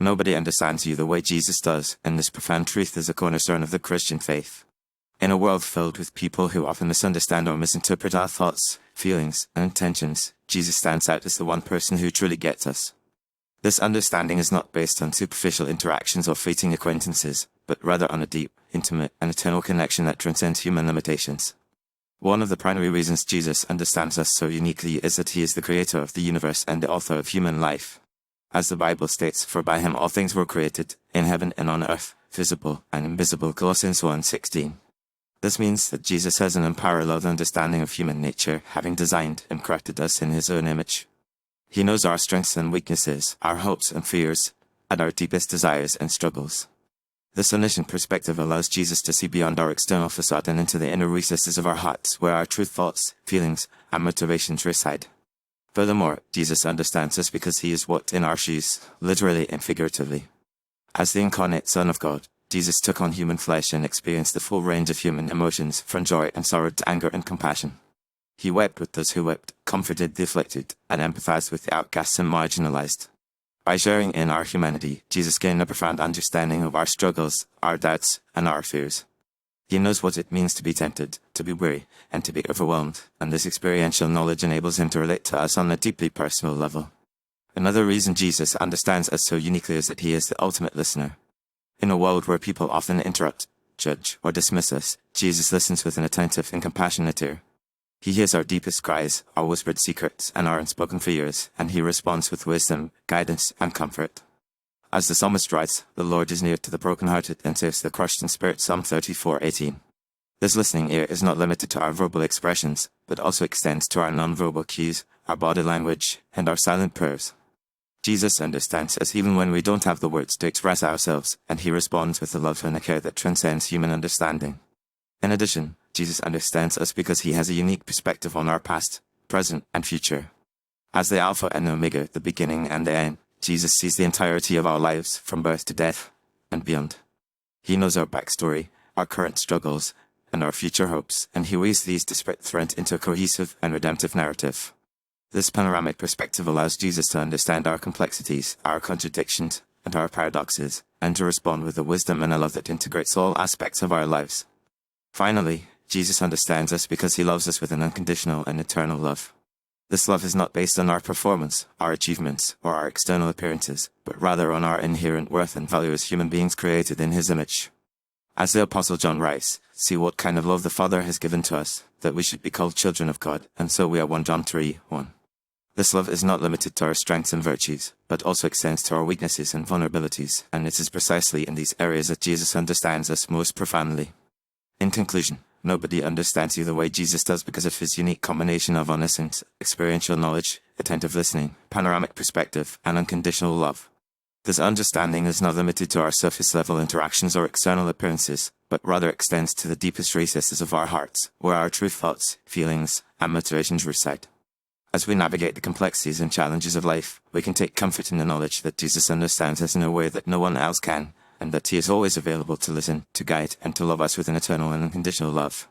Nobody understands you the way Jesus does, and this profound truth is a cornerstone of the Christian faith. In a world filled with people who often misunderstand or misinterpret our thoughts, feelings, and intentions, Jesus stands out as the one person who truly gets us. This understanding is not based on superficial interactions or fleeting acquaintances, but rather on a deep, intimate, and eternal connection that transcends human limitations. One of the primary reasons Jesus understands us so uniquely is that he is the creator of the universe and the author of human life. As the Bible states, for by him all things were created, in heaven and on earth, visible and invisible, Colossians 1:16. This means that Jesus has an unparalleled understanding of human nature, having designed and crafted us in his own image. He knows our strengths and weaknesses, our hopes and fears, and our deepest desires and struggles. This omniscient perspective allows Jesus to see beyond our external facade and into the inner recesses of our hearts, where our true thoughts, feelings, and motivations reside. Furthermore, Jesus understands us because he has walked in our shoes, literally and figuratively. As the incarnate Son of God, Jesus took on human flesh and experienced the full range of human emotions, from joy and sorrow to anger and compassion. He wept with those who wept, comforted the afflicted, and empathized with the outcasts and marginalized. By sharing in our humanity, Jesus gained a profound understanding of our struggles, our doubts, and our fears. He knows what it means to be tempted, to be weary, and to be overwhelmed, and this experiential knowledge enables him to relate to us on a deeply personal level. Another reason Jesus understands us so uniquely is that he is the ultimate listener. In a world where people often interrupt, judge, or dismiss us, Jesus listens with an attentive and compassionate ear. He hears our deepest cries, our whispered secrets, and our unspoken fears, and he responds with wisdom, guidance, and comfort. As the psalmist writes, the Lord is near to the brokenhearted and saves the crushed in spirit, Psalm 34:18. This listening ear is not limited to our verbal expressions, but also extends to our non-verbal cues, our body language, and our silent prayers. Jesus understands us even when we don't have the words to express ourselves, and he responds with a love and a care that transcends human understanding. In addition, Jesus understands us because he has a unique perspective on our past, present, and future. As the Alpha and Omega, the beginning and the end, Jesus sees the entirety of our lives, from birth to death, and beyond. He knows our backstory, our current struggles, and our future hopes, and he weaves these disparate threads into a cohesive and redemptive narrative. This panoramic perspective allows Jesus to understand our complexities, our contradictions, and our paradoxes, and to respond with a wisdom and a love that integrates all aspects of our lives. Finally, Jesus understands us because he loves us with an unconditional and eternal love. This love is not based on our performance, our achievements, or our external appearances, but rather on our inherent worth and value as human beings created in his image. As the Apostle John writes, "See what kind of love the Father has given to us, that we should be called children of God, and so we are 1 John 3:1. This love is not limited to our strengths and virtues, but also extends to our weaknesses and vulnerabilities, and it is precisely in these areas that Jesus understands us most profoundly. In conclusion, nobody understands you the way Jesus does because of his unique combination of omniscience, experiential knowledge, attentive listening, panoramic perspective, and unconditional love. This understanding is not limited to our surface-level interactions or external appearances, but rather extends to the deepest recesses of our hearts, where our true thoughts, feelings, and motivations reside. As we navigate the complexities and challenges of life, we can take comfort in the knowledge that Jesus understands us in a way that no one else can, and that he is always available to listen, to guide, and to love us with an eternal and unconditional love.